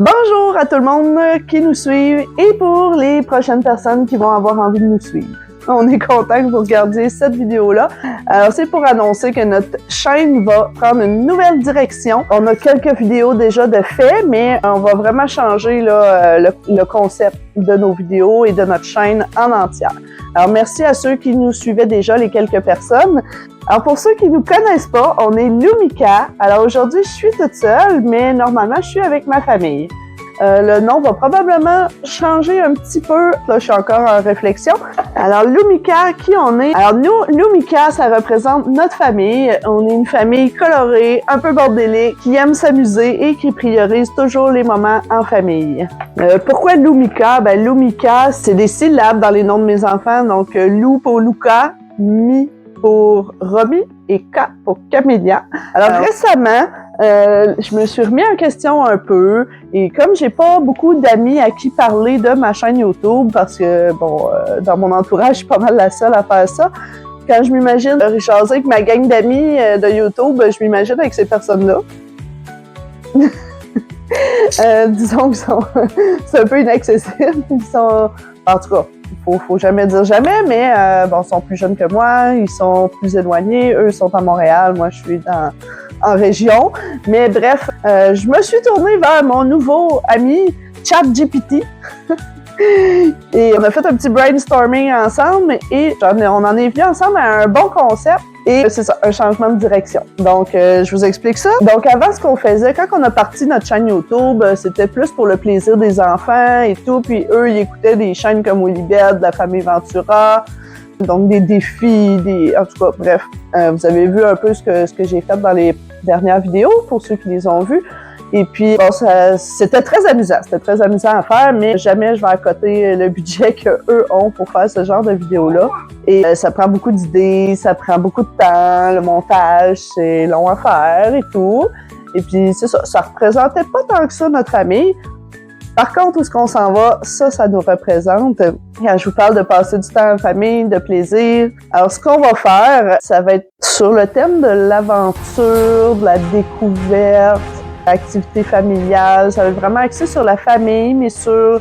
Bonjour à tout le monde qui nous suit et pour les prochaines personnes qui vont avoir envie de nous suivre. On est content que vous regardiez cette vidéo-là. Alors, c'est pour annoncer que notre chaîne va prendre une nouvelle direction. On a quelques vidéos déjà de fait, mais on va vraiment changer là, le concept de nos vidéos et de notre chaîne en entière. Alors, merci à ceux qui nous suivaient déjà, les quelques personnes. Alors, pour ceux qui ne nous connaissent pas, on est Lumika. Alors, aujourd'hui, je suis toute seule, mais normalement, je suis avec ma famille. Le nom va probablement changer un petit peu. Là, je suis encore en réflexion. Alors, Lumika, qui on est? Alors, nous, Lumika, ça représente notre famille. On est une famille colorée, un peu bordélique, qui aime s'amuser et qui priorise toujours les moments en famille. Pourquoi Lumika? Ben, Lumika, c'est des syllabes dans les noms de mes enfants. Donc, Lou pour Luca, Mi pour Romy et K pour Camélia. Alors, récemment, je me suis remis en question un peu et comme j'ai pas beaucoup d'amis à qui parler de ma chaîne YouTube parce que, bon, dans mon entourage, je suis pas mal la seule à faire ça, quand je m'imagine jaser avec ma gang d'amis de YouTube, je m'imagine avec ces personnes-là. Disons que c'est un peu inaccessible. Ils sont, en tout cas, faut jamais dire jamais, mais bon, ils sont plus jeunes que moi, ils sont plus éloignés, eux sont à Montréal, moi je suis en région. Mais bref, je me suis tournée vers mon nouveau ami ChatGPT. Et on a fait un petit brainstorming ensemble et on en est venu ensemble à un bon concept. Et c'est ça, un changement de direction. Donc, je vous explique ça. Donc, avant, ce qu'on faisait, quand on a parti notre chaîne YouTube, c'était plus pour le plaisir des enfants et tout. Puis eux, ils écoutaient des chaînes comme Olibet, de la famille Ventura, donc des défis, en tout cas, bref. Vous avez vu un peu ce que j'ai fait dans les dernières vidéos, pour ceux qui les ont vues. Et puis, bon, c'était très amusant. C'était très amusant à faire, mais jamais je vais accoter le budget qu'eux ont pour faire ce genre de vidéos-là. Et ça prend beaucoup d'idées, ça prend beaucoup de temps, le montage, c'est long à faire et tout. Et puis, c'est ça, ça représentait pas tant que ça notre famille. Par contre, où est-ce qu'on s'en va, ça nous représente. Quand je vous parle de passer du temps en famille, de plaisir. Alors, ce qu'on va faire, ça va être sur le thème de l'aventure, de la découverte, activité familiale, ça va être vraiment axé sur la famille, mais sur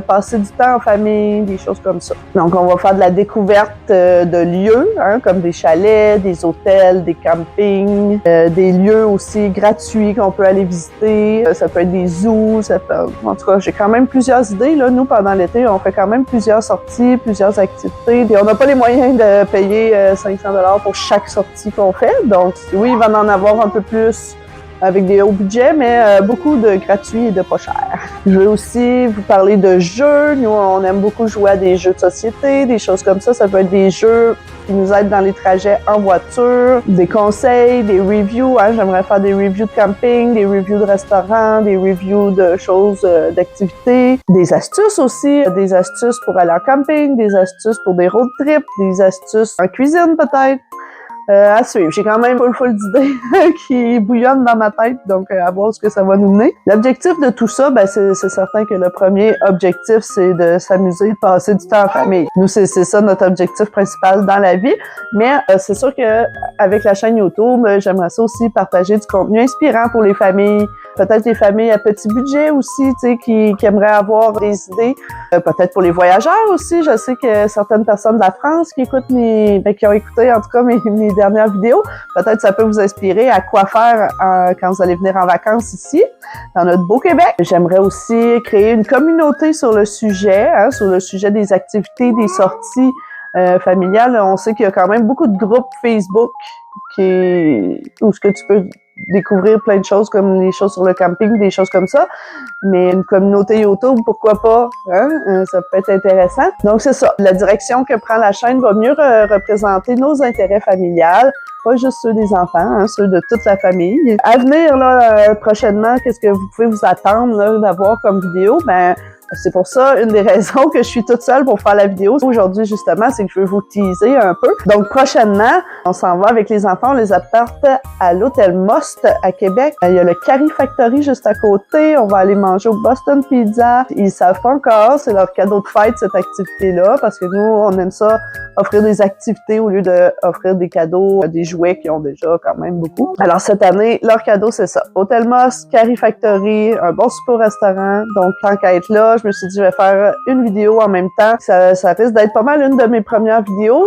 passer du temps en famille, des choses comme ça. Donc, on va faire de la découverte de lieux, hein, comme des chalets, des hôtels, des campings, des lieux aussi gratuits qu'on peut aller visiter. Ça peut être des zoos, en tout cas, j'ai quand même plusieurs idées. Là, nous, pendant l'été, on fait quand même plusieurs sorties, plusieurs activités. Et on n'a pas les moyens de payer 500 $ pour chaque sortie qu'on fait. Donc, oui, il va en avoir un peu plus avec des hauts budgets, mais beaucoup de gratuits et de pas cher. Je vais aussi vous parler de jeux. Nous, on aime beaucoup jouer à des jeux de société, des choses comme ça. Ça peut être des jeux qui nous aident dans les trajets en voiture, des conseils, des reviews. Hein. J'aimerais faire des reviews de camping, des reviews de restaurants, des reviews de choses, d'activités, des astuces aussi, des astuces pour aller en camping, des astuces pour des road trips, des astuces en cuisine peut-être. À suivre. J'ai quand même full d'idées qui bouillonnent dans ma tête, donc à voir ce que ça va nous mener. L'objectif de tout ça, ben c'est certain que le premier objectif, c'est de s'amuser, de passer du temps en famille. Nous, c'est ça notre objectif principal dans la vie, mais c'est sûr que avec la chaîne YouTube, j'aimerais ça aussi partager du contenu inspirant pour les familles, peut-être les familles à petit budget aussi, tu sais, qui aimeraient avoir des idées, peut-être pour les voyageurs aussi. Je sais que certaines personnes de la France qui écoutent qui ont écouté en tout cas mes dernières vidéos, peut-être ça peut vous inspirer à quoi faire quand vous allez venir en vacances ici, dans notre beau Québec. J'aimerais aussi créer une communauté sur le sujet, hein, sur le sujet des activités, des sorties familiales. On sait qu'il y a quand même beaucoup de groupes Facebook où ce que tu peux découvrir plein de choses comme les choses sur le camping, des choses comme ça. Mais une communauté YouTube, pourquoi pas? Hein? Ça peut être intéressant. Donc, c'est ça. La direction que prend la chaîne va mieux représenter nos intérêts familiales, pas juste ceux des enfants, hein, ceux de toute la famille. À venir, là, prochainement, qu'est-ce que vous pouvez vous attendre là, d'avoir comme vidéo? Ben, c'est pour ça, une des raisons que je suis toute seule pour faire la vidéo aujourd'hui, justement, c'est que je veux vous teaser un peu. Donc, prochainement, on s'en va avec les enfants, on les apporte à l'hôtel Most à Québec. Il y a le Carrie Factory juste à côté. On va aller manger au Boston Pizza. Ils savent pas encore, c'est leur cadeau de fête, cette activité-là, parce que nous, on aime ça offrir des activités au lieu d'offrir des cadeaux, des jouets qui ont déjà quand même beaucoup. Alors cette année, leur cadeau, c'est ça. Hôtel Moss, Carrie Factory, un bon souper au restaurant. Donc tant qu'à être là, je me suis dit je vais faire une vidéo en même temps. Ça risque d'être pas mal une de mes premières vidéos.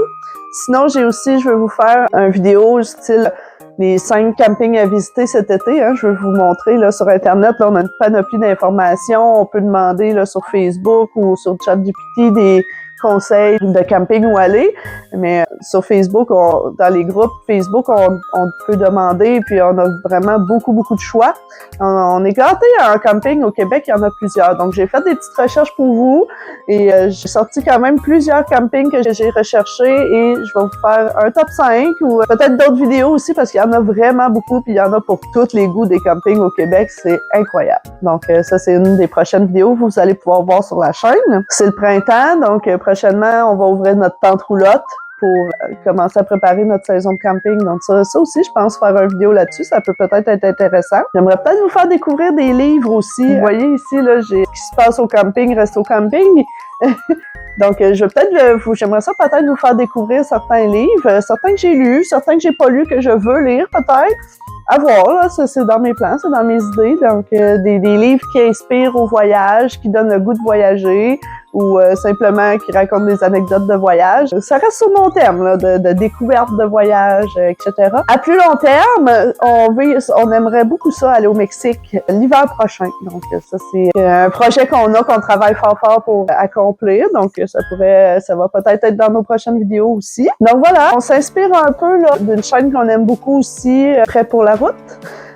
Sinon, je vais vous faire une vidéo style les 5 campings à visiter cet été. Hein. Je vais vous montrer là, sur Internet. Là, on a une panoplie d'informations. On peut demander là, sur Facebook ou sur ChatGPT des conseils de camping où aller. Mais sur Facebook, dans les groupes Facebook, on peut demander, puis on a vraiment beaucoup de choix. On est gâtés en camping au Québec, il y en a plusieurs. Donc, j'ai fait des petites recherches pour vous et j'ai sorti quand même plusieurs campings que j'ai recherchés et je vais vous faire un top 5 ou peut-être d'autres vidéos aussi parce qu'il y en a vraiment beaucoup puis il y en a pour tous les goûts des campings au Québec. C'est incroyable. Donc, ça, c'est une des prochaines vidéos que vous allez pouvoir voir sur la chaîne. C'est le printemps, donc prochainement, on va ouvrir notre tente roulotte pour commencer à préparer notre saison de camping. Donc ça aussi, je pense faire une vidéo là-dessus. Ça peut peut-être être intéressant. J'aimerais peut-être vous faire découvrir des livres aussi. Vous voyez ici, là, ce qui se passe au camping reste au camping. Donc, j'aimerais ça peut-être vous faire découvrir certains livres, certains que j'ai lus, certains que j'ai pas lus, que je veux lire peut-être. À voir, là, ça c'est dans mes plans, c'est dans mes idées. Donc, des livres qui inspirent au voyage, qui donnent le goût de voyager ou simplement qui racontent des anecdotes de voyage. Ça reste sur mon terme, là, de découverte de voyage, etc. À plus long terme, on aimerait beaucoup ça aller au Mexique l'hiver prochain. Donc, ça c'est un projet qu'on travaille fort pour accomplir. Donc, ça va peut-être être dans nos prochaines vidéos aussi. Donc voilà, on s'inspire un peu là, d'une chaîne qu'on aime beaucoup aussi, Prêt pour la route.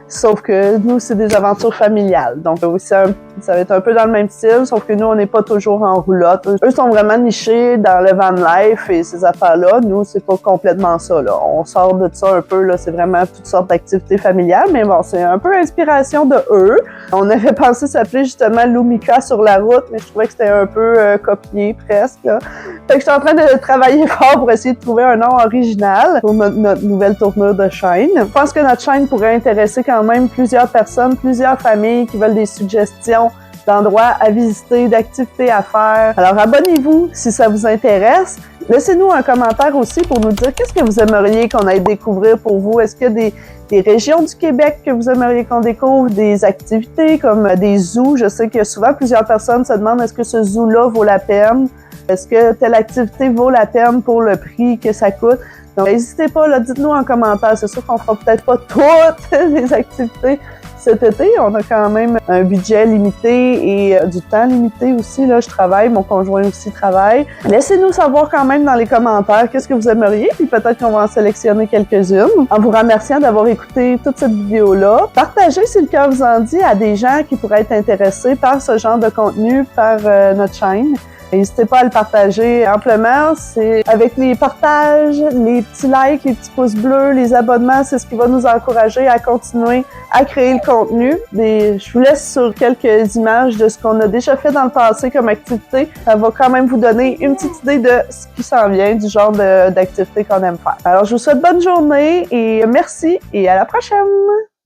Sauf que nous, c'est des aventures familiales. Donc, aussi, ça va être un peu dans le même style, sauf que nous, on n'est pas toujours en roulotte. Eux sont vraiment nichés dans le van life et ces affaires-là. Nous, c'est pas complètement ça, là. On sort de ça un peu, là. C'est vraiment toutes sortes d'activités familiales, mais bon, c'est un peu inspiration de eux. On avait pensé s'appeler justement Lumika sur la route, mais je trouvais que c'était un peu copié, presque, là. Fait que je suis en train de travailler fort pour essayer de trouver un nom original pour notre nouvelle tournure de chaîne. Je pense que notre chaîne pourrait intéresser quand même plusieurs personnes, plusieurs familles qui veulent des suggestions d'endroits à visiter, d'activités à faire. Alors abonnez-vous si ça vous intéresse. Laissez-nous un commentaire aussi pour nous dire qu'est-ce que vous aimeriez qu'on aille découvrir pour vous. Est-ce qu'il y a des régions du Québec que vous aimeriez qu'on découvre, des activités comme des zoos? Je sais que souvent plusieurs personnes se demandent est-ce que ce zoo-là vaut la peine? Est-ce que telle activité vaut la peine pour le prix que ça coûte? Donc, n'hésitez pas, là, dites-nous en commentaire. C'est sûr qu'on fera peut-être pas toutes les activités cet été. On a quand même un budget limité et du temps limité aussi. Là, je travaille, mon conjoint aussi travaille. Laissez-nous savoir quand même dans les commentaires qu'est-ce que vous aimeriez, puis peut-être qu'on va en sélectionner quelques-unes. En vous remerciant d'avoir écouté toute cette vidéo-là. Partagez, si le cœur vous en dit, à des gens qui pourraient être intéressés par ce genre de contenu, par notre chaîne. N'hésitez pas à le partager amplement. C'est avec les partages, les petits likes, les petits pouces bleus, les abonnements, c'est ce qui va nous encourager à continuer à créer le contenu. Je vous laisse sur quelques images de ce qu'on a déjà fait dans le passé comme activité. Ça va quand même vous donner une petite idée de ce qui s'en vient, du genre d'activité qu'on aime faire. Alors, je vous souhaite bonne journée et merci et à la prochaine!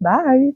Bye!